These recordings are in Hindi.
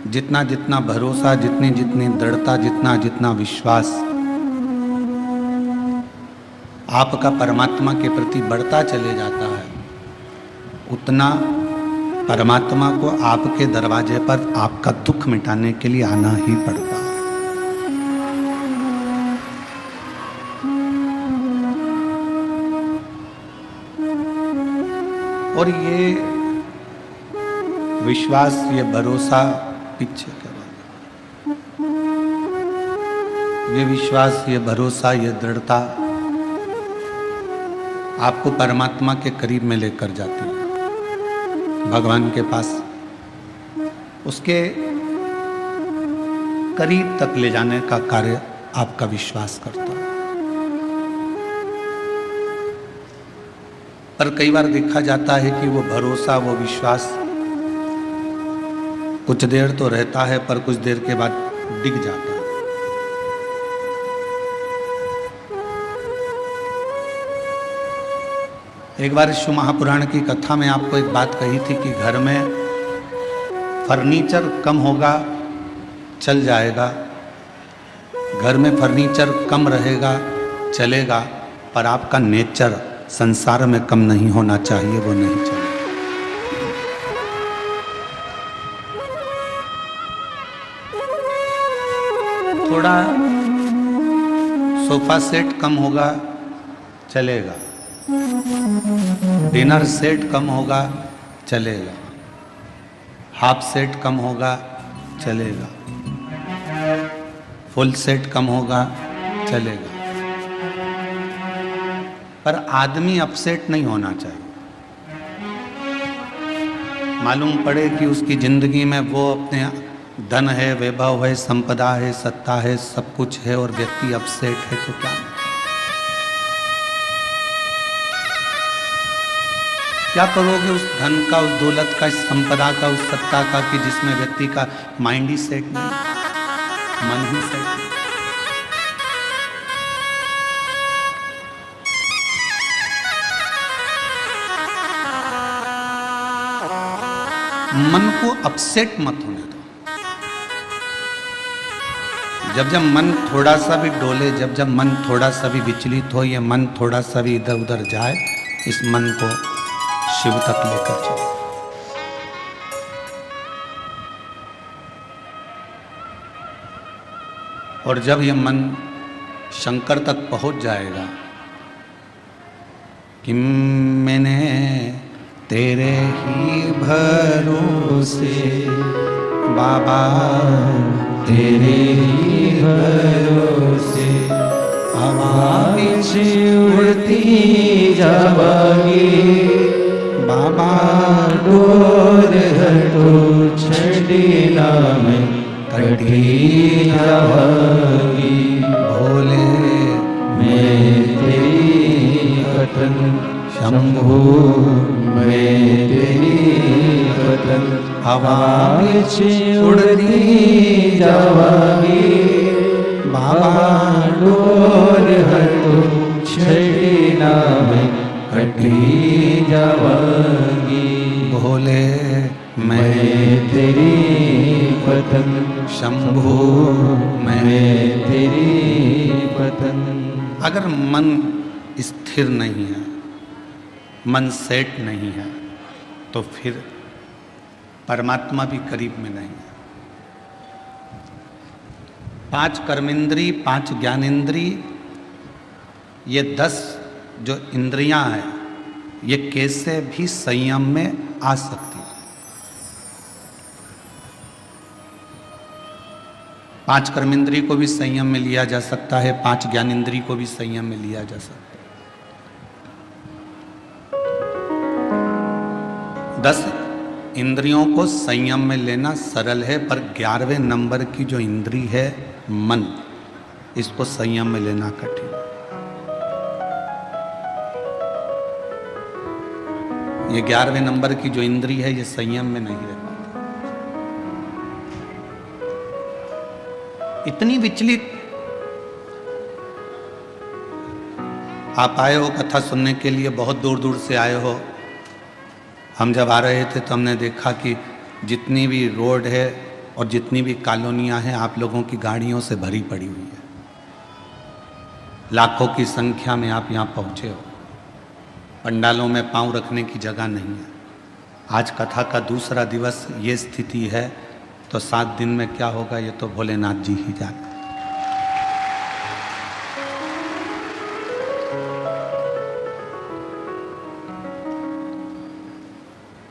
जितना जितना भरोसा, जितनी जितनी दृढ़ता, जितना जितना विश्वास आपका परमात्मा के प्रति बढ़ता चले जाता है, उतना परमात्मा को आपके दरवाजे पर आपका दुख मिटाने के लिए आना ही पड़ता है। और ये विश्वास, ये भरोसा पीछे करवा, ये विश्वास, ये भरोसा, ये दृढ़ता आपको परमात्मा के करीब में लेकर जाती है, भगवान के पास, उसके करीब तक ले जाने का कार्य आपका विश्वास करता है। पर कई बार देखा जाता है कि वो भरोसा, वो विश्वास कुछ देर तो रहता है, पर कुछ देर के बाद डिग जाता है। एक बार शिव महापुराण की कथा में आपको एक बात कही थी कि घर में फर्नीचर कम होगा चल जाएगा, घर में फर्नीचर कम रहेगा चलेगा, पर आपका नेचर संसार में कम नहीं होना चाहिए, वो नहीं चलेगा। थोड़ा सोफा सेट कम होगा चलेगा, डिनर सेट कम होगा चलेगा, हाफ सेट कम होगा चलेगा, फुल सेट कम होगा चलेगा, पर आदमी अपसेट नहीं होना चाहिए। मालूम पड़े कि उसकी जिंदगी में वो अपने धन है, वैभव है, संपदा है, सत्ता है, सब कुछ है, और व्यक्ति अपसेट है, तो क्या करोगे उस धन का, उस दौलत का, इस संपदा का, उस सत्ता का, कि जिसमें व्यक्ति का माइंड ही सेट नहीं, मन ही सेट नहीं। मन को अपसेट मत होने दो। जब जब मन थोड़ा सा भी डोले, जब जब मन थोड़ा सा भी विचलित हो, ये मन थोड़ा सा भी इधर उधर जाए, इस मन को शिव तक लेकर चलो। और जब ये मन शंकर तक पहुंच जाएगा कि मैंने तेरे ही भरोसे बाबा, तेरे ही भरोसे हवा पीछे उड़ती जावागी, बाबा डोर हटो छड़ी नाम कटी जावागी, भोले मैं तेरी कथन शंभु, मैं तेरी कथन हवा पीछे उड़ती जावागी, बाबा डोर हटो छड़ी नाम कटी जावागी, भोले मैं तेरी पतन शंभु, मैं तेरी पतन। अगर मन स्थिर नहीं है, मन सेट नहीं है, तो फिर परमात्मा भी करीब में नहीं है। 5 कर्मेंद्री, 5 ज्ञानेंद्री, ये 10 जो इंद्रियां हैं, ये कैसे भी संयम में आ सकती है। 5 कर्मेंद्री को भी संयम में लिया जा सकता है, 5 ज्ञानेंद्री को भी संयम में लिया जा सकता है। 10 इंद्रियों को संयम में लेना सरल है, पर 11वें नंबर की जो इंद्री है मन, इसको संयम में लेना कठिन है। ये 11वें नंबर की जो इंद्री है, ये संयम में नहीं रह पाती, इतनी विचलित। आप आए हो कथा सुनने के लिए, बहुत दूर दूर से आए हो। हम जब आ रहे थे तो हमने देखा कि जितनी भी रोड है और जितनी भी कॉलोनियां हैं आप लोगों की गाड़ियों से भरी पड़ी हुई है। लाखों की संख्या में आप यहाँ पहुँचे हो, पंडालों में पांव रखने की जगह नहीं है। आज कथा का दूसरा दिवस, ये स्थिति है तो 7 दिन में क्या होगा ये तो भोलेनाथ जी ही जाने।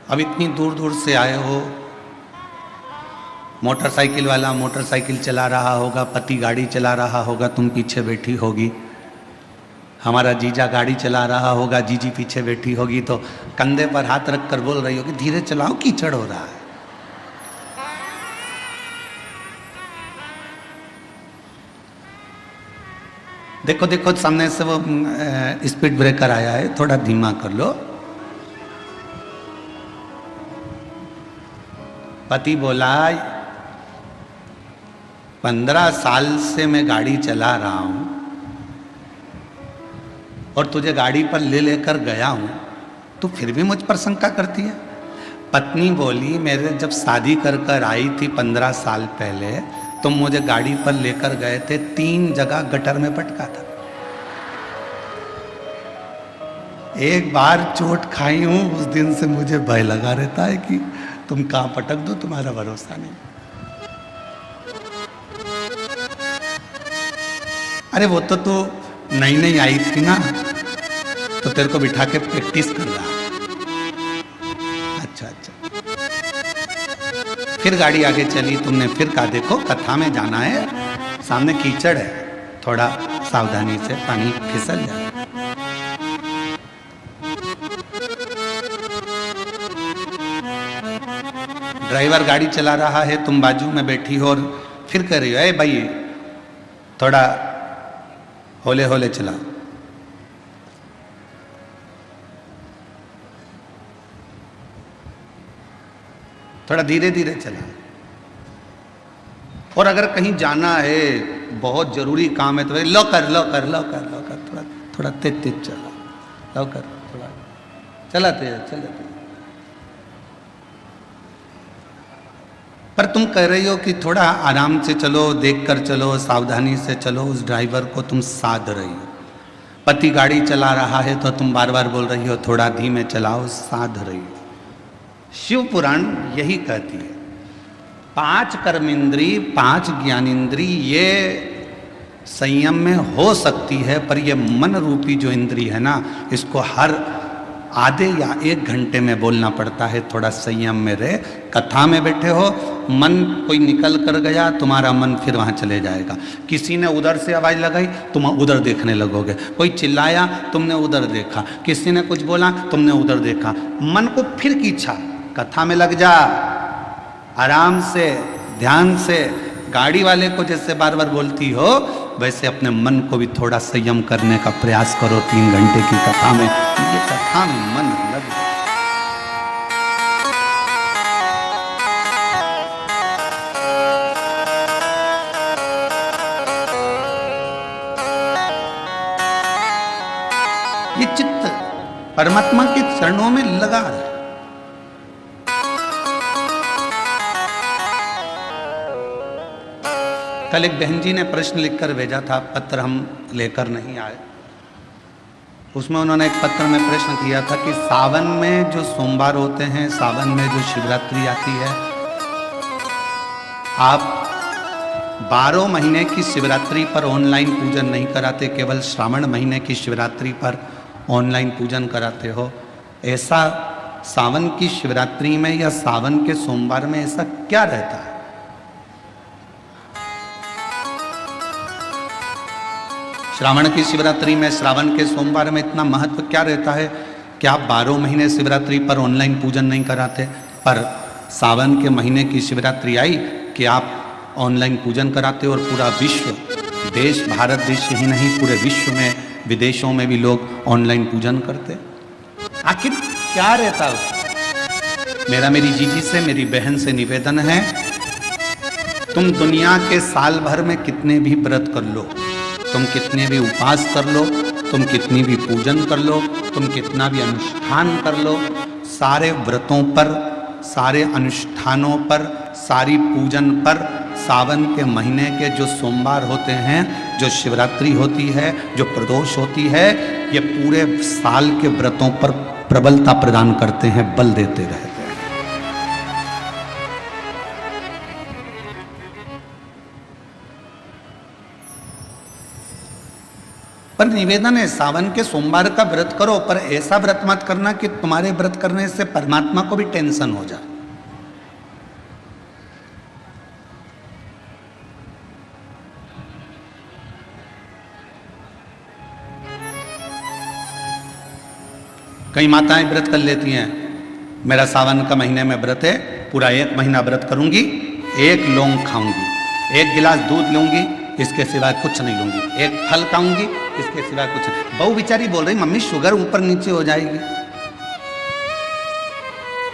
अब इतनी दूर दूर से आए हो, मोटरसाइकिल वाला मोटरसाइकिल चला रहा होगा, पति गाड़ी चला रहा होगा, तुम पीछे बैठी होगी, हमारा जीजा गाड़ी चला रहा होगा, जीजी पीछे बैठी होगी, तो कंधे पर हाथ रख कर बोल रही होगी धीरे चलाओ कीचड़ हो रहा है। देखो देखो सामने से वो स्पीड ब्रेकर आया है, थोड़ा धीमा कर लो। पति बोला 15 साल से मैं गाड़ी चला रहा हूं और तुझे गाड़ी पर ले लेकर गया हूं, तू फिर भी मुझ पर शंका करती है। पत्नी बोली मेरे जब शादी कर कर आई थी 15 साल पहले, तुम मुझे गाड़ी पर लेकर गए थे, 3 जगह गटर में पटका था। एक बार चोट खाई हूं, उस दिन से मुझे भय लगा रहता है कि तुम कहां पटक दो, तुम्हारा भरोसा नहीं। अरे वो तो तू नई नई आई थी ना, तो तेरे को बिठा के प्रैक्टिस कर रहा। अच्छा अच्छा, फिर गाड़ी आगे चली, तुमने फिर कहा देखो कथा में जाना है, सामने कीचड़ है, थोड़ा सावधानी से, पानी फिसल जाए। ड्राइवर गाड़ी चला रहा है, तुम बाजू में बैठी हो और फिर कह रही हो ए भाई थोड़ा होले होले चला। थोड़ा धीरे धीरे चला। और अगर कहीं जाना है, बहुत जरूरी काम है, तो लो कर लो कर लो कर लो कर, थोड़ा थोड़ा तेज तेज चला, लो कर थोड़ा चला तेज चला तेज। पर तुम कह रही हो कि थोड़ा आराम से चलो, देख कर चलो, सावधानी से चलो, उस ड्राइवर को तुम साध रही हो। पति गाड़ी चला रहा है तो तुम बार बार बोल रही हो थोड़ा धीमे चलाओ, साध रही हो। शिव पुराण यही कहती है 5 कर्मेंद्री 5 ज्ञानेंद्री ये संयम में हो सकती है, पर ये मन रूपी जो इंद्री है ना, इसको हर आधे या 1 घंटे में बोलना पड़ता है, थोड़ा संयम में रहे। कथा में बैठे हो, मन कोई निकल कर गया, तुम्हारा मन फिर वहाँ चले जाएगा। किसी ने उधर से आवाज़ लगाई, तुम उधर देखने लगोगे। कोई चिल्लाया, तुमने उधर देखा। किसी ने कुछ बोला, तुमने उधर देखा। मन को फिर की इच्छा, कथा में लग जा, आराम से, ध्यान से। गाड़ी वाले को जैसे बार बार बोलती हो, वैसे अपने मन को भी थोड़ा संयम करने का प्रयास करो। 3 घंटे की कथा में, ये कथा में मन लग जाए। ये चित्त परमात्मा के चरणों में लगा है। कल एक बहन जी ने प्रश्न लिखकर भेजा था, पत्र हम लेकर नहीं आए। उसमें उन्होंने एक पत्र में प्रश्न किया था कि सावन में जो सोमवार होते हैं, सावन में जो शिवरात्रि आती है, आप 12 महीने की शिवरात्रि पर ऑनलाइन पूजन नहीं कराते, केवल श्रावण महीने की शिवरात्रि पर ऑनलाइन पूजन कराते हो। ऐसा सावन की शिवरात्रि में या सावन के सोमवार में ऐसा क्या रहता है? श्रावण की शिवरात्रि में, श्रावण के सोमवार में इतना महत्व क्या रहता है कि आप 12 महीने शिवरात्रि पर ऑनलाइन पूजन नहीं कराते, पर सावन के महीने की शिवरात्रि आई कि आप ऑनलाइन पूजन कराते हो और पूरा विश्व, देश, भारत देश ही नहीं, पूरे विश्व में, विदेशों में भी लोग ऑनलाइन पूजन करते। आखिर क्या रहता है? मेरा मेरी जीजी से, मेरी बहन से निवेदन है, तुम दुनिया के साल भर में कितने भी व्रत कर लो, तुम कितने भी उपास कर लो, तुम कितनी भी पूजन कर लो, तुम कितना भी अनुष्ठान कर लो, सारे व्रतों पर, सारे अनुष्ठानों पर, सारी पूजन पर सावन के महीने के जो सोमवार होते हैं, जो शिवरात्रि होती है, जो प्रदोष होती है, ये पूरे साल के व्रतों पर प्रबलता प्रदान करते हैं, बल देते रहते हैं। पर निवेदन है, सावन के सोमवार का व्रत करो, पर ऐसा व्रत मत करना कि तुम्हारे व्रत करने से परमात्मा को भी टेंशन हो जाए। कई माताएं व्रत कर लेती हैं, मेरा सावन का महीने में व्रत है, पूरा 1 महीना व्रत करूंगी, 1 लौंग खाऊंगी, 1 गिलास दूध लूंगी, इसके सिवाय कुछ नहीं लूंगी, 1 फल खाऊंगी, इसके सिवाय कुछ नहीं। बहू बेचारी बोल रही, मम्मी शुगर ऊपर नीचे हो जाएगी,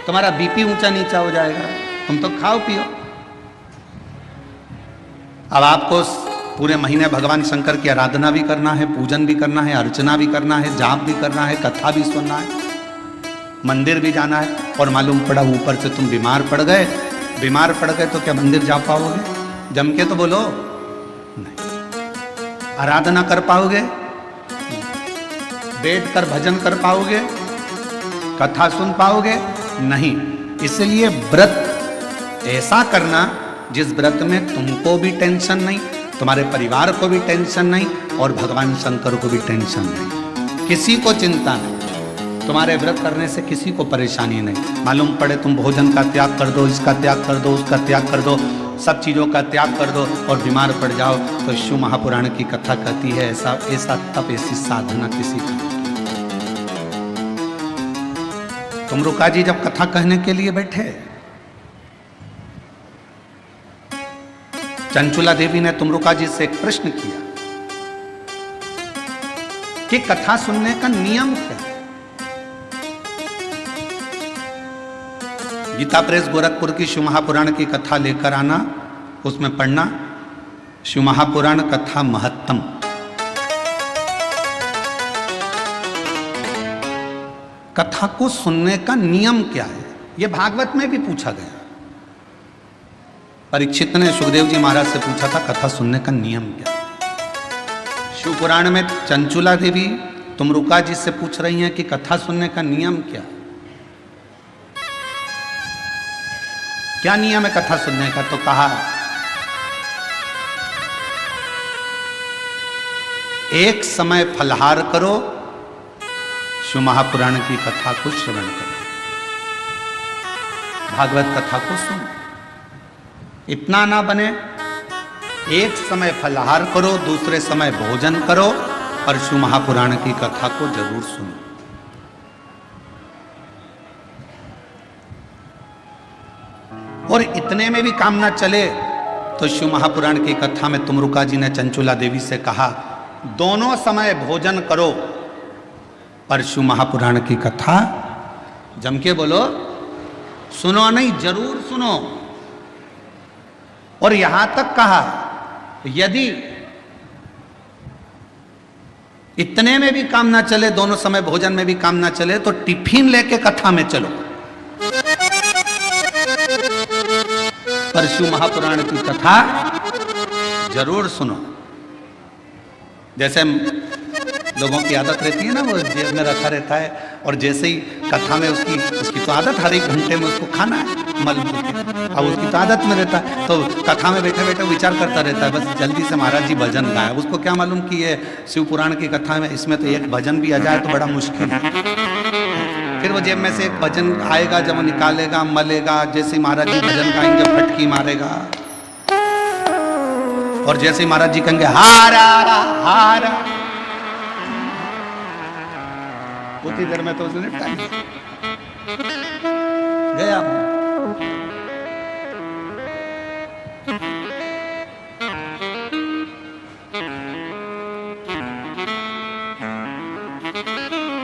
तुम्हारा बीपी ऊंचा नीचा हो जाएगा, तुम तो खाओ पियो। अब आपको पूरे महीने भगवान शंकर की आराधना भी करना है, पूजन भी करना है, अर्चना भी करना है, जाप भी करना है, कथा भी सुनना है, मंदिर भी जाना है, और मालूम पड़ा ऊपर से तुम बीमार पड़ गए। बीमार पड़ गए तो क्या मंदिर जा पाओगे? जम के तो बोलो नहीं। आराधना कर पाओगे? बैठ कर भजन कर पाओगे? कथा सुन पाओगे? नहीं। इसलिए व्रत ऐसा करना जिस व्रत में तुमको भी टेंशन नहीं, तुम्हारे परिवार को भी टेंशन नहीं, और भगवान शंकर को भी टेंशन नहीं, किसी को चिंता नहीं। तुम्हारे व्रत करने से किसी को परेशानी नहीं। मालूम पड़े तुम भोजन का त्याग कर दो, इसका त्याग कर दो, उसका त्याग कर दो, सब चीज़ों का त्याग कर दो और बीमार पड़ जाओ, तो शिव महापुराण की कथा कहती है ऐसा तप, ऐसी साधना किसी का नहीं। तुमरुका जी जब कथा कहने के लिए बैठे, चंचुला देवी ने तुमरुका जी से एक प्रश्न किया कि कथा सुनने का नियम क्या है। गीता प्रेस गोरखपुर की शिव महापुराण की कथा लेकर आना, उसमें पढ़ना शिव महापुराण कथा महत्तम। कथा को सुनने का नियम क्या है, यह भागवत में भी पूछा गया। परीक्षित ने सुखदेव जी महाराज से पूछा था कथा सुनने का नियम क्या है। शिव पुराण में चंचुला देवी तुमरुका जी से पूछ रही हैं कि कथा सुनने का नियम क्या है, क्या नियम है कथा सुनने का। तो कहा एक समय फलहार करो, शिव महापुराण की कथा को श्रवण करो, भागवत कथा को सुनो। इतना ना बने, एक समय फलहार करो, दूसरे समय भोजन करो, और शिव महापुराण की कथा को जरूर सुनो। और इतने में भी काम ना चले तो शिव महापुराण की कथा में तुमरुका जी ने चंचुला देवी से कहा दोनों समय भोजन करो, पर शिव महापुराण की कथा जम के बोलो, सुनो नहीं, जरूर सुनो। और यहां तक कहा यदि इतने में भी काम ना चले, दोनों समय भोजन में भी काम ना चले, तो टिफिन लेके कथा में चलो, पर शिव महापुराण की कथा जरूर सुनो। जैसे लोगों की आदत रहती है ना, वो जेब में रखा रहता है, और जैसे ही कथा में उसकी तो आदत हर 1 घंटे में उसको खाना है मल के, अब उसकी तो आदत में रहता है, तो कथा में बैठे बैठे विचार करता रहता है बस जल्दी से महाराज जी भजन गाए। उसको क्या मालूम कि ये शिव पुराण की कथा में इसमें तो एक भजन भी आ जाए तो बड़ा मुश्किल है। फिर वो जेब में से एक भजन आएगा, जब वो निकालेगा, मलेगा, जैसे ही महाराज जी भजन गाएंगे फटकी मारेगा, और जैसे ही महाराज जी कहेंगे हारा हारा, उतनी देर में तो उसने टाइम गया।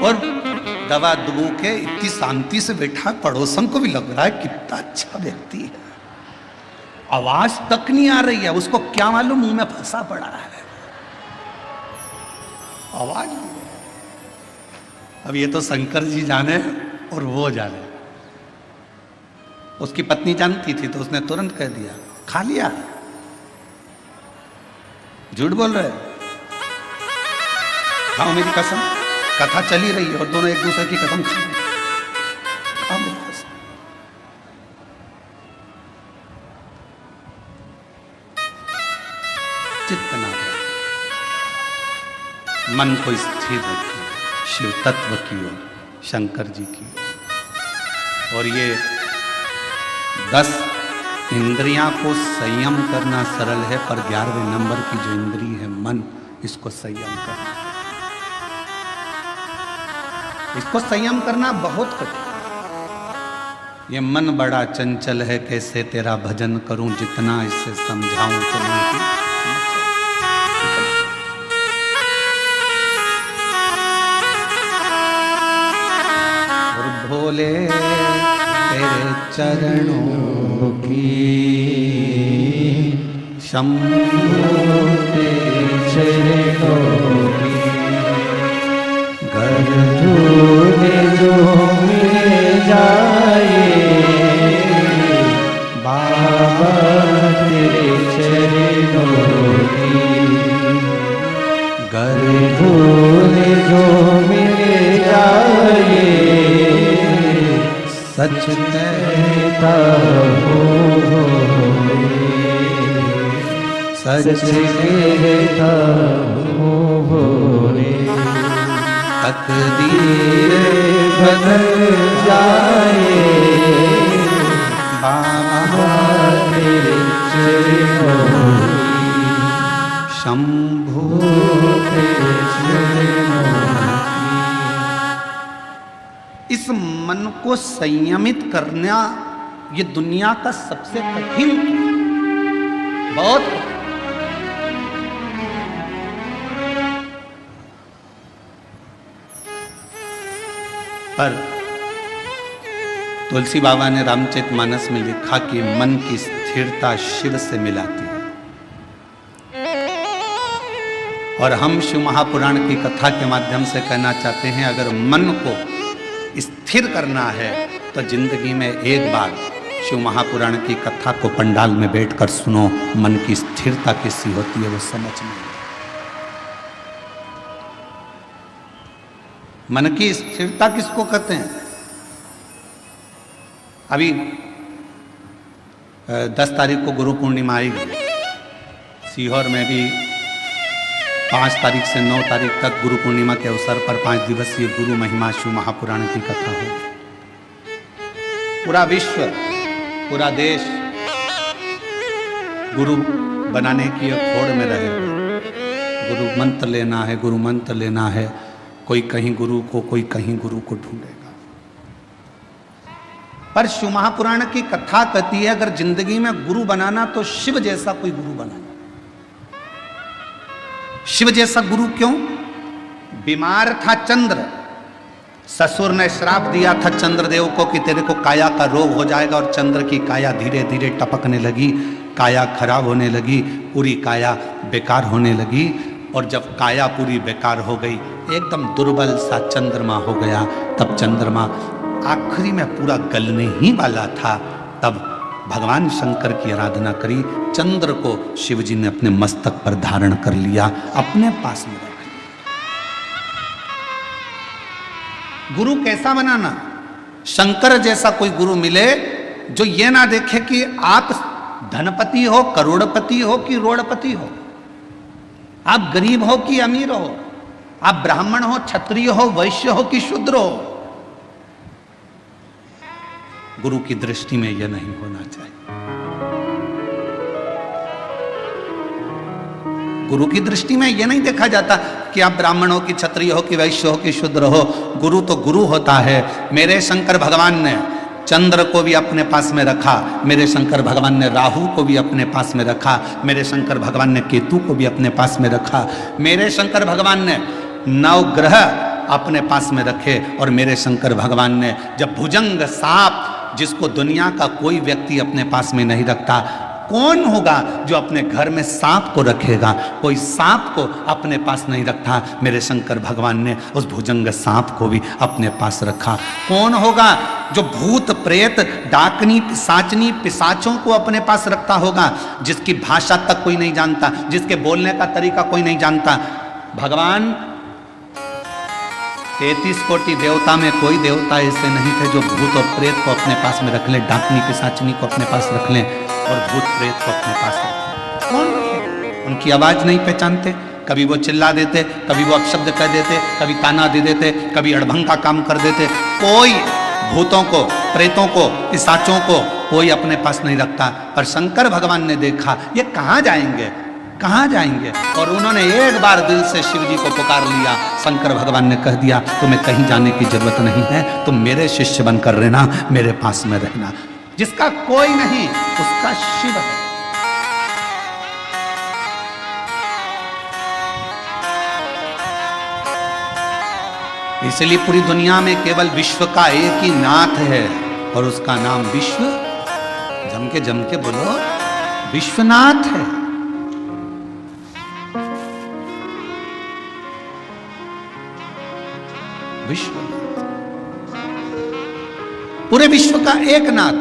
और दवा दुबू के इतनी शांति से बैठा, पड़ोसन को भी लग रहा है कितना अच्छा व्यक्ति है, आवाज तक नहीं आ रही है, उसको क्या मालूम मुंह में फंसा पड़ा है आवाज। अब ये तो शंकर जी जाने और वो जाने। उसकी पत्नी जानती थी तो उसने तुरंत कह दिया, खा लिया। झूठ बोल रहे, खाओ मेरी कसम। कथा चली रही है और दोनों एक दूसरे की कसम खा रहे हैं, खाओ मेरी कसम। चित्त ना गया, मन को स्थिर रखिए शिव तत्व की ओर, शंकर जी की ओर। और ये 10 इंद्रियां को संयम करना सरल है, पर 11वें नंबर की जो इंद्री है मन, इसको संयम करना, इसको संयम करना बहुत कठिन। ये मन बड़ा चंचल है, कैसे तेरा भजन करूं, जितना इसे समझाऊं उतना ही। और भोले तेरे चरणों की शंभो तेरे चरणों की घर झूले जो मिल जाए बाबा तेरे चरणों की घर झूले जो मिल जाए सच कहता हूँ सच कहता हूँ तकदीर बदल जाए बाबा तेरे चरणों की शंभो तेरे चरणों की। इस मन को संयमित करना ये दुनिया का सबसे कठिन, बहुत पर तुलसी बाबा ने रामचरितमानस में लिखा कि मन की स्थिरता शिव से मिलाती है। और हम शिव महापुराण की कथा के माध्यम से कहना चाहते हैं, अगर मन को स्थिर करना है तो जिंदगी में एक बार शिव महापुराण की कथा को पंडाल में बैठकर सुनो। मन की स्थिरता कैसी होती है वो समझ में। मन की स्थिरता किसको कहते हैं? अभी 10 तारीख को गुरु पूर्णिमा आएगी। सीहोर में भी 5 तारीख से 9 तारीख तक गुरु पूर्णिमा के अवसर पर 5 दिवसीय गुरु महिमा शिव महापुराण की कथा हो। पूरा विश्व, पूरा देश गुरु बनाने की होड़ में रहे। गुरु मंत्र लेना है, गुरु मंत्र लेना है। कोई कहीं गुरु को, कोई कहीं गुरु को ढूंढेगा। पर शिव महापुराण की कथा कहती है, अगर जिंदगी में गुरु बनाना तो शिव जैसा कोई गुरु बनाना। शिव जैसा गुरु क्यों? बीमार था चंद्र, ससुर ने श्राप दिया था चंद्रदेव को कि तेरे को काया का रोग हो जाएगा, और चंद्र की काया धीरे धीरे टपकने लगी, काया खराब होने लगी, पूरी काया बेकार होने लगी। और जब काया पूरी बेकार हो गई, एकदम दुर्बल सा चंद्रमा हो गया, तब चंद्रमा आखिरी में पूरा गलने ही वाला था। तब भगवान शंकर की आराधना करी, चंद्र को शिवजी ने अपने मस्तक पर धारण कर लिया, अपने पास में रख लिया। गुरु कैसा बनाना? शंकर जैसा कोई गुरु मिले जो ये ना देखे कि आप धनपति हो, करोड़पति हो कि रोड़पति हो, आप गरीब हो कि अमीर हो, आप ब्राह्मण हो, क्षत्रिय हो, वैश्य हो कि शूद्र हो। गुरु की दृष्टि में यह नहीं होना चाहिए। गुरु की दृष्टि में यह नहीं देखा जाता कि आप ब्राह्मण हो कि क्षत्रिय हो कि वैश्य हो कि शूद्र हो। गुरु तो गुरु होता है। मेरे शंकर भगवान ने चंद्र को भी अपने पास में रखा, मेरे शंकर भगवान ने राहु को भी अपने पास में रखा, मेरे शंकर भगवान ने केतु को भी अपने पास में रखा, मेरे शंकर भगवान ने 9 ग्रह अपने पास में रखे। और मेरे शंकर भगवान ने जब भुजंग सांप, जिसको दुनिया का कोई व्यक्ति अपने पास में नहीं रखता, कौन होगा जो अपने घर में सांप को रखेगा? कोई सांप को अपने पास नहीं रखता। मेरे शंकर भगवान ने उस भुजंग सांप को भी अपने पास रखा। कौन होगा जो भूत प्रेत डाकनी पिशाचनी पिशाचों को अपने पास रखता होगा, जिसकी भाषा तक कोई नहीं जानता, जिसके बोलने का तरीका कोई नहीं जानता? भगवान 33 कोटि देवता में कोई देवता ऐसे नहीं थे जो भूत और प्रेत को अपने पास में रख ले, डाकनी पिशाचनी को अपने पास रख लें और भूत प्रेत को अपने पास रख लें। कौन? उनकी आवाज नहीं पहचानते, कभी वो चिल्ला देते, कभी वो अपशब्द कह देते, कभी ताना दे देते, कभी अड़भंग का काम कर देते। कोई भूतों को, प्रेतों को, पिशाचों को कोई अपने पास नहीं रखता। पर शंकर भगवान ने देखा ये कहाँ जाएंगे, कहाँ जाएंगे, और उन्होंने एक बार दिल से शिव जी को पुकार लिया। शंकर भगवान ने कह दिया तुम्हें कहीं जाने की जरूरत नहीं है, तुम मेरे शिष्य बनकर रहना, मेरे पास में रहना। जिसका कोई नहीं उसका शिव है। इसलिए पूरी दुनिया में केवल विश्व का एक ही नाथ है और उसका नाम विश्व, जम के बोलो, विश्वनाथ है। विश्वनाथ, पूरे विश्व का एक नाथ।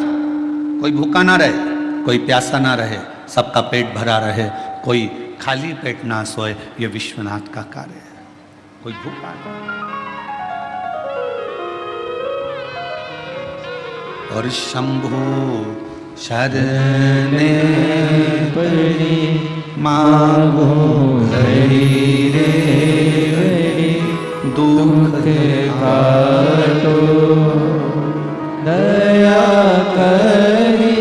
कोई भूखा ना रहे, कोई प्यासा ना रहे, सबका पेट भरा रहे, कोई खाली पेट ना सोए, ये विश्वनाथ का कार्य है। कोई भूखा नहीं। और शंभु शरणे पड़ी मांगो हरि रे दुख काटो दया करी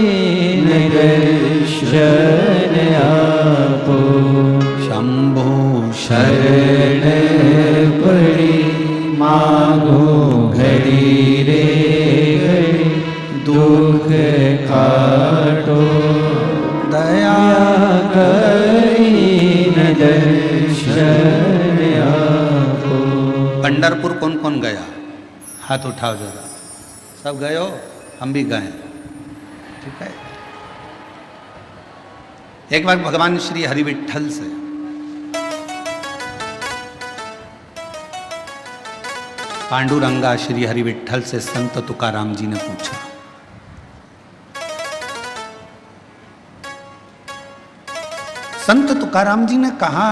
दर्शन आपो। शंभु शरण पड़ी मांगो घड़ी रे घड़ी दुख काटो दया करी दर्शन आपो। पंढरपुर कौन कौन गया? हाथ उठाओ जरा। सब गए हो? हम भी गए। ठीक है। एक बार भगवान श्री हरि विठ्ठल से पांडुरंगा श्री हरि विठ्ठल से संत तुकाराम जी ने पूछा, संत तुकाराम जी ने कहा,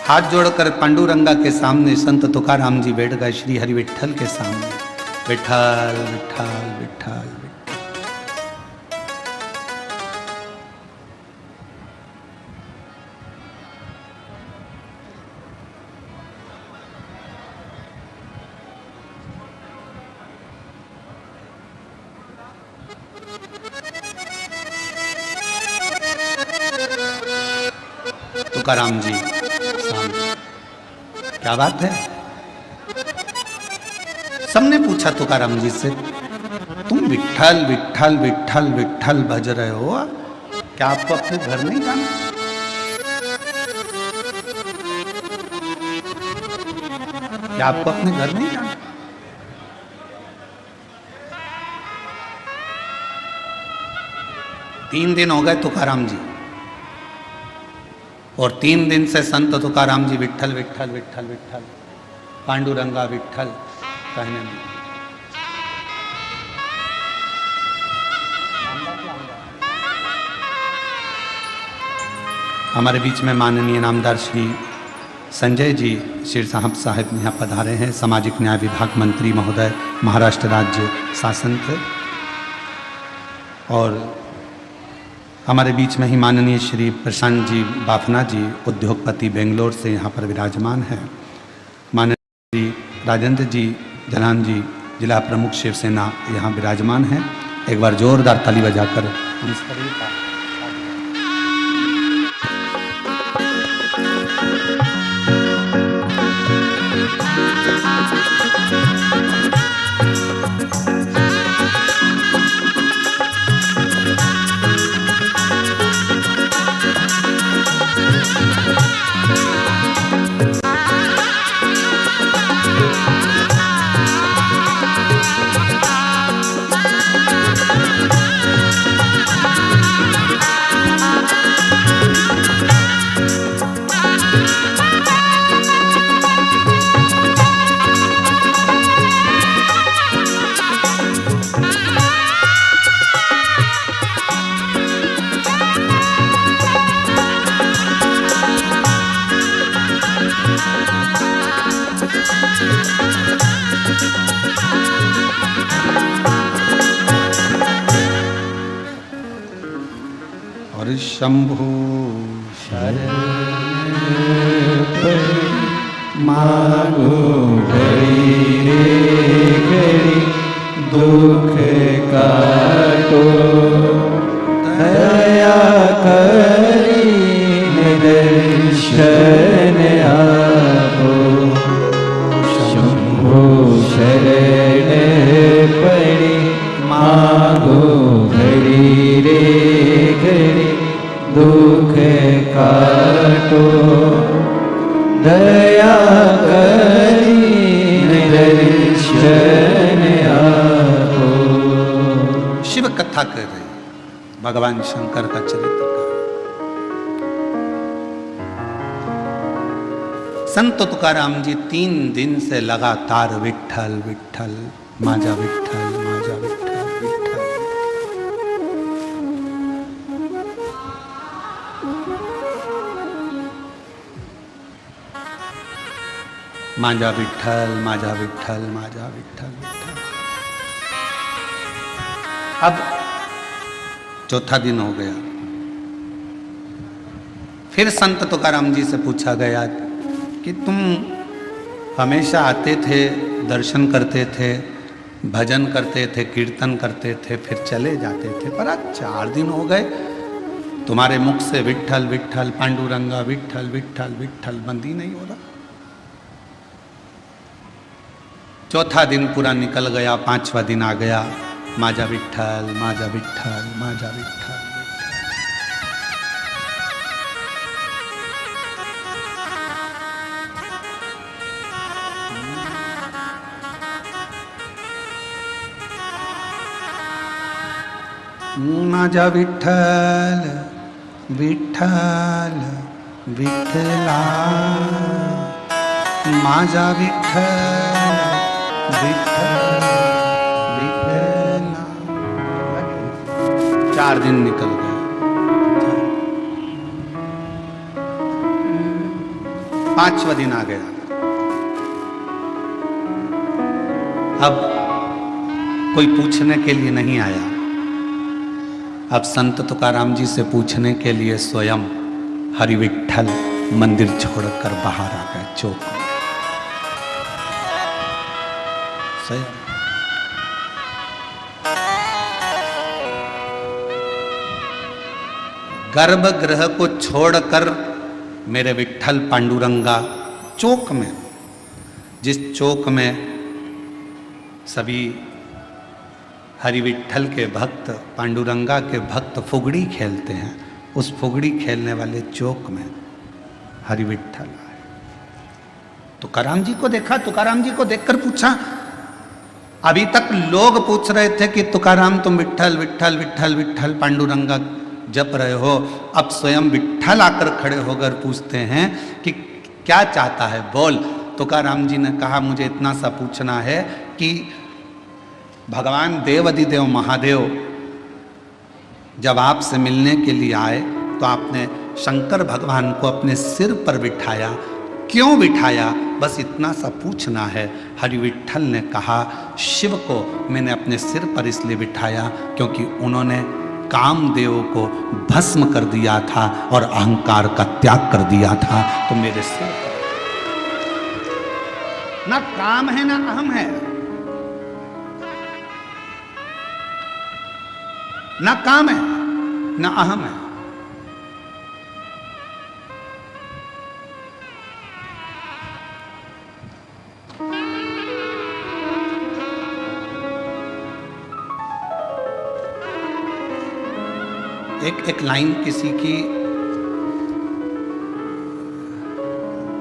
हाथ जोड़कर पांडुरंगा के सामने संत तुकाराम जी बैठ गए श्री हरि विठ्ठल के सामने। विठ्ठल विठ्ठल विठ्ठल विठ्ठल। तुकाराम जी सामने, क्या बात है? सबने पूछा तुकाराम जी से, तुम विठ्ठल विठ्ठल विठ्ठल विठ्ठल भज रहे हो, क्या आपको अपने घर नहीं जाना? क्या आपको अपने घर नहीं जाना? तीन दिन हो गए तुकाराम जी, और 3 दिन से संत तुकाराम जी विठ्ठल विठ्ठल विठ्ठल विठ्ठल, पांडुरंगा विठ्ठल कहने में। हमारे बीच में माननीय नामदार श्री संजय जी शिर साहब यहाँ पधारे हैं, सामाजिक न्याय विभाग मंत्री महोदय, महाराष्ट्र राज्य शासन थे। और हमारे बीच में ही माननीय श्री प्रशांत जी बाफना जी, उद्योगपति बेंगलोर से यहाँ पर विराजमान हैं। माननीय श्री राजेंद्र जी जलान जी, जिला प्रमुख शिवसेना, यहाँ विराजमान हैं। एक बार जोरदार ताली बजाकर हम सभी का और शंभु शरण पड़ी मांगो घड़ी रे घड़ी दुख काटो दया करी निदर्शन आपो शंभो शरण पड़ी मांगो घड़ी रे घड़ी दुख काटो दया करी निदर्शन आपो। शिव कथा कर रहे भगवान शंकर का चरित्र का। संत तुकाराम जी 3 दिन से लगातार विठ्ठल विठ्ठल माजा विठ्ठल माजा विठ्ठल विठ्ठल। माजा विठ्ठल माजा विठ्ठल माजा विठ्ठल विठ्ठल। अब चौथा दिन हो गया। फिर संत तुकाराम जी से पूछा गया कि तुम हमेशा आते थे, दर्शन करते थे, भजन करते थे, कीर्तन करते थे, फिर चले जाते थे, पर आज 4 दिन हो गए तुम्हारे मुख से विठ्ठल विठ्ठल पांडुरंगा विठ्ठल विठ्ठल विठ्ठल बंद ही नहीं हो रहा। चौथा दिन पूरा निकल गया, 5वां दिन आ गया। माजा विठ्ठल माजा विठ्ठल माजा विठ्ठल। माजा विठ्ठल विठ्ठल विठ्ठला माजा विठ्ठल विठ्ठल विठ्ठला। 4 दिन निकल गए। 5वां दिन आ गया। अब कोई पूछने के लिए नहीं आया। अब संत तुकाराम जी से पूछने के लिए स्वयं हरि विठ्ठल मंदिर छोड़कर बाहर आ गए चौक में। स्वयं गर्भगृह को छोड़कर मेरे विठ्ठल पांडुरंगा चौक में, जिस चौक में सभी हरि विठ्ठल के भक्त, पांडुरंगा के भक्त फुगड़ी खेलते हैं, उस फुगड़ी खेलने वाले चौक में हरि विठ्ठल आए। तुकाराम जी को देखा, तुकाराम जी को देखकर पूछा। अभी तक लोग पूछ रहे थे कि तुकाराम तुम विठ्ठल विठ्ठल विठ्ठल विठ्ठल पांडुरंगा जप रहे हो, अब स्वयं विठ्ठल आकर खड़े होकर पूछते हैं कि क्या चाहता है, बोल। तुकाराम जी ने कहा मुझे इतना सा पूछना है कि भगवान देवाधिदेव महादेव जब आपसे मिलने के लिए आए तो आपने शंकर भगवान को अपने सिर पर बिठाया, क्यों बिठाया, बस इतना सा पूछना है। हरि विठ्ठल ने कहा शिव को मैंने अपने सिर पर इसलिए बिठाया क्योंकि उन्होंने कामदेव को भस्म कर दिया था और अहंकार का त्याग कर दिया था, तो मेरे सिर पर ना काम है ना अहम है, ना काम है ना अहम है। एक लाइन किसी की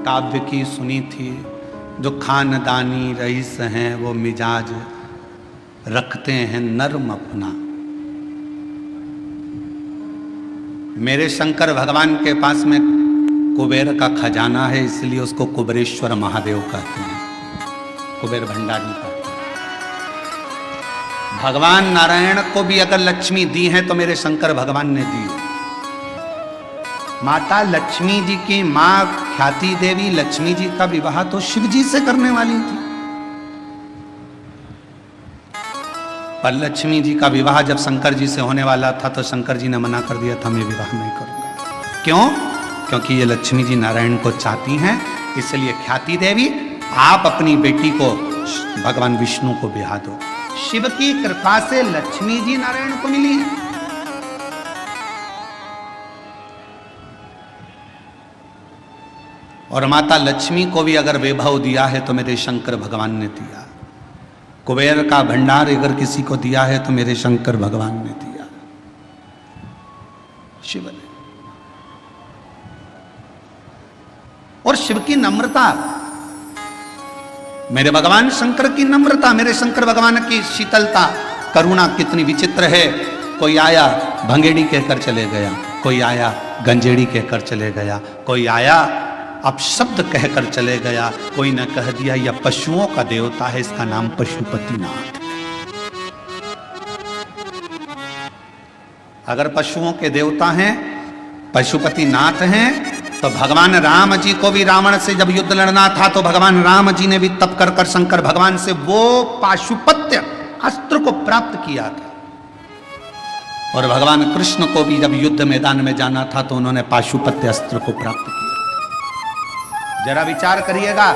काव्य की सुनी थी, जो खानदानी रईस हैं वो मिजाज रखते हैं नर्म अपना। मेरे शंकर भगवान के पास में कुबेर का खजाना है, इसलिए उसको कुबेरेश्वर महादेव कहते हैं, कुबेर भंडारी कहते हैं। भगवान नारायण को भी अगर लक्ष्मी दी है तो मेरे शंकर भगवान ने दी। माता लक्ष्मी जी की मां ख्याति देवी लक्ष्मी जी का विवाह तो शिव जी से करने वाली थी, पर लक्ष्मी जी का विवाह जब शंकर जी से होने वाला था तो शंकर जी ने मना कर दिया था, मैं विवाह नहीं करूंगा। क्यों? क्योंकि ये लक्ष्मी जी नारायण को चाहती हैं, इसलिए ख्याति देवी आप अपनी बेटी को भगवान विष्णु को ब्याह दो। शिव की कृपा से लक्ष्मी जी नारायण को मिली है। और माता लक्ष्मी को भी अगर वैभव दिया है तो मेरे शंकर भगवान ने दिया। कुबेर का भंडार अगर किसी को दिया है तो मेरे शंकर भगवान ने दिया, शिव ने। और शिव की नम्रता, मेरे भगवान शंकर की नम्रता, मेरे शंकर भगवान की शीतलता, करुणा कितनी विचित्र है। कोई आया भंगेड़ी कहकर चले गया, कोई आया गंजेड़ी कहकर चले गया, कोई आया अपशब्द कहकर चले गया, कोई ने कह दिया यह पशुओं का देवता है, इसका नाम पशुपतिनाथ। अगर पशुओं के देवता हैं, पशुपतिनाथ हैं, तो भगवान राम जी को भी रावण से जब युद्ध लड़ना था तो भगवान राम जी ने भी तप कर कर शंकर भगवान से वो पाशुपत्य अस्त्र को प्राप्त किया था। और भगवान कृष्ण को भी जब युद्ध मैदान में जाना था तो उन्होंने पाशुपत्य अस्त्र को प्राप्त किया। जरा विचार करिएगा,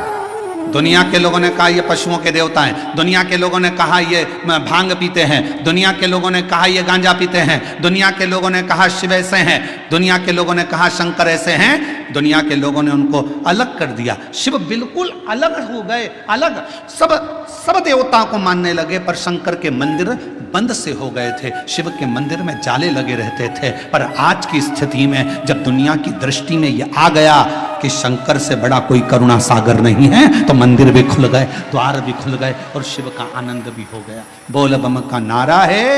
दुनिया के लोगों ने कहा ये पशुओं के देवता हैं, दुनिया के लोगों ने कहा ये भांग पीते हैं, दुनिया के लोगों ने कहा ये गांजा पीते हैं, दुनिया के लोगों ने कहा शिव ऐसे हैं, दुनिया के लोगों ने कहा शंकर ऐसे हैं, दुनिया के लोगों ने उनको अलग कर दिया। शिव बिल्कुल अलग हो गए, अलग सब देवताओं को मानने लगे, पर शंकर के मंदिर बंद से हो गए थे, शिव के मंदिर में जाले लगे रहते थे। पर आज की स्थिति में जब दुनिया की दृष्टि में यह आ गया कि शंकर से बड़ा कोई करुणा सागर नहीं है, तो मंदिर भी खुल गए, द्वार भी खुल गए और शिव का आनंद भी हो गया। बोल बम का नारा है,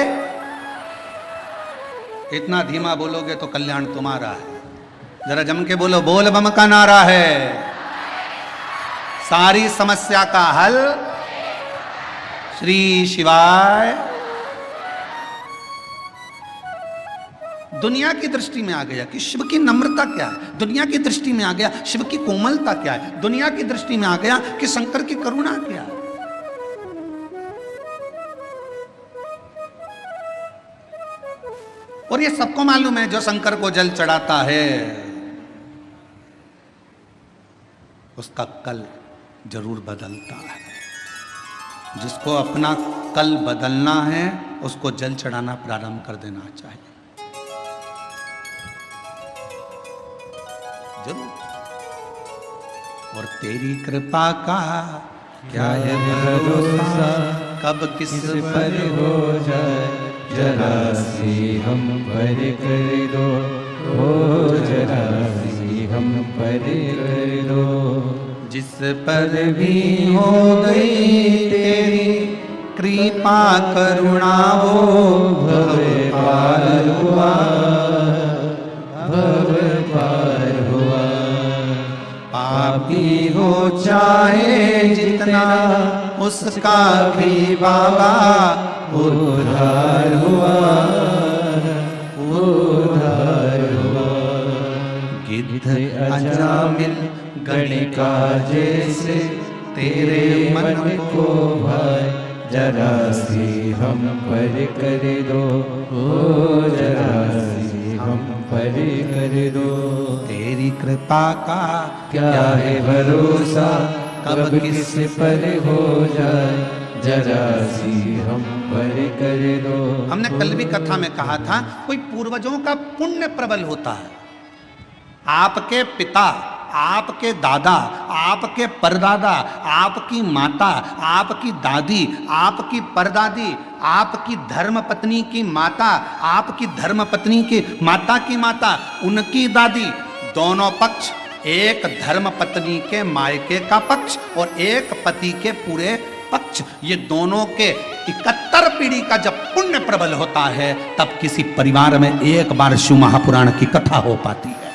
इतना धीमा बोलोगे तो कल्याण तुम्हारा है। जरा जम के बोलो, बोल बम का नारा है, सारी समस्या का हल श्री शिवाय। दुनिया की दृष्टि में आ गया कि शिव की नम्रता क्या है, दुनिया की दृष्टि में आ गया शिव की कोमलता क्या है, दुनिया की दृष्टि में आ गया कि शंकर की करुणा क्या है। और ये सबको मालूम है, जो शंकर को जल चढ़ाता है उसका कल जरूर बदलता है। जिसको अपना कल बदलना है उसको जल चढ़ाना प्रारंभ कर देना चाहिए, जरूर। और तेरी कृपा का क्या है भरोसा, कब किस पर हो जाए, जरा सी हम पर कर दो, हो जरा सी हम पर कर दो। जिस पर भी हो गई तेरी कृपा करुणा, वो भव पार हुआ, भव पार हुआ। पापी हो चाहे जितना उसका भी बाबा उद्धार हुआ, उद्धार हुआ। गिद्ध अजामिल गणिका जैसे तेरे मन को भाए, जरा सी हम पर कर दो, ओ जरा सी हम पर कर दो। तेरी कृपा का क्या है भरोसा, कब किस पर हो जाए, जरा सी हम पर कर दो। हमने कल भी कथा में कहा था, कोई पूर्वजों का पुण्य प्रबल होता है। आपके पिता, आपके दादा, आपके परदादा, आपकी माता, आपकी दादी, आपकी परदादी, आपकी धर्मपत्नी की माता, आपकी धर्मपत्नी की माता, उनकी दादी, दोनों पक्ष, एक धर्मपत्नी के मायके का पक्ष और एक पति के पूरे पक्ष, ये दोनों के 71 पीढ़ी का जब पुण्य प्रबल होता है तब किसी परिवार में एक बार शिव महापुराण की कथा हो पाती है।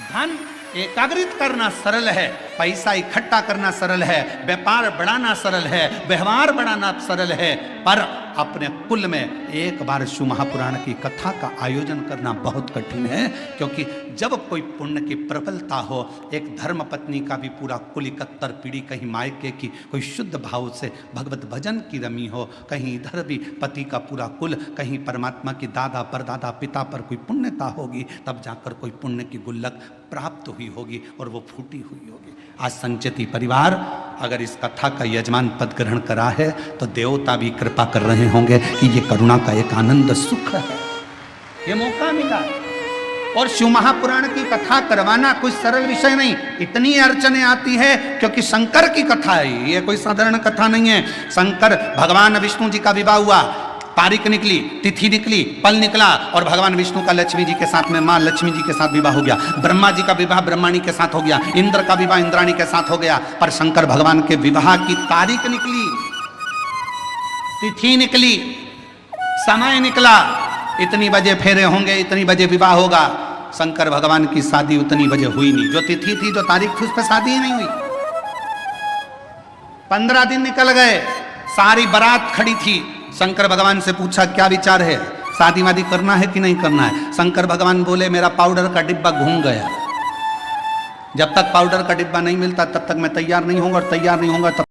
धन एकाग्रित करना सरल है, पैसा इकट्ठा करना सरल है, व्यापार बढ़ाना सरल है, व्यवहार बढ़ाना सरल है, पर अपने कुल में एक बार शिव महापुराण की कथा का आयोजन करना बहुत कठिन है, क्योंकि जब कोई पुण्य की प्रबलता हो, एक धर्म पत्नी का भी पूरा कुल 71 पीढ़ी, कहीं मायके की कोई शुद्ध भाव से भगवत भजन की रमी हो, कहीं इधर भी पति का पूरा कुल, कहीं परमात्मा की दादा परदादा पिता पर कोई पुण्यता होगी, तब जाकर कोई पुण्य की गुल्लक प्राप्त हुई होगी और वो फूटी हुई होगी। आज संचेती परिवार अगर इस कथा का यजमान पद ग्रहण करा है तो देवता भी कृपा कर रहे होंगे कि ये करुणा का एक आनंद सुख है, ये मौका मिला। और शिव महापुराण की कथा करवाना कोई सरल विषय नहीं, इतनी अड़चने आती है क्योंकि शंकर की कथा है, ये कोई साधारण कथा नहीं है। शंकर भगवान विष्णु जी का विवाह हुआ, तारीख निकली, तिथि निकली, पल निकला और भगवान विष्णु का लक्ष्मी जी के साथ में मां लक्ष्मी जी के साथ विवाह हो गया। ब्रह्मा जी का विवाह ब्रह्माणी के साथ हो गया, इंद्र का विवाह इंद्राणी के साथ हो गया। पर शंकर भगवान के विवाह की तारीख निकली, तिथि निकली, समय निकला, इतनी बजे फेरे होंगे, इतनी बजे विवाह होगा। शंकर भगवान की शादी उतनी बजे हुई नहीं, जो तिथि थी, जो तारीख थी, उस पर शादी ही नहीं हुई। 15 दिन निकल गए, सारी बारात खड़ी थी। शंकर भगवान से पूछा क्या विचार है, शादी वादी करना है कि नहीं करना है। शंकर भगवान बोले मेरा पाउडर का डिब्बा घूम गया, जब तक पाउडर का डिब्बा नहीं मिलता तब तक मैं तैयार नहीं होऊंगा, और तैयार नहीं होऊंगा तब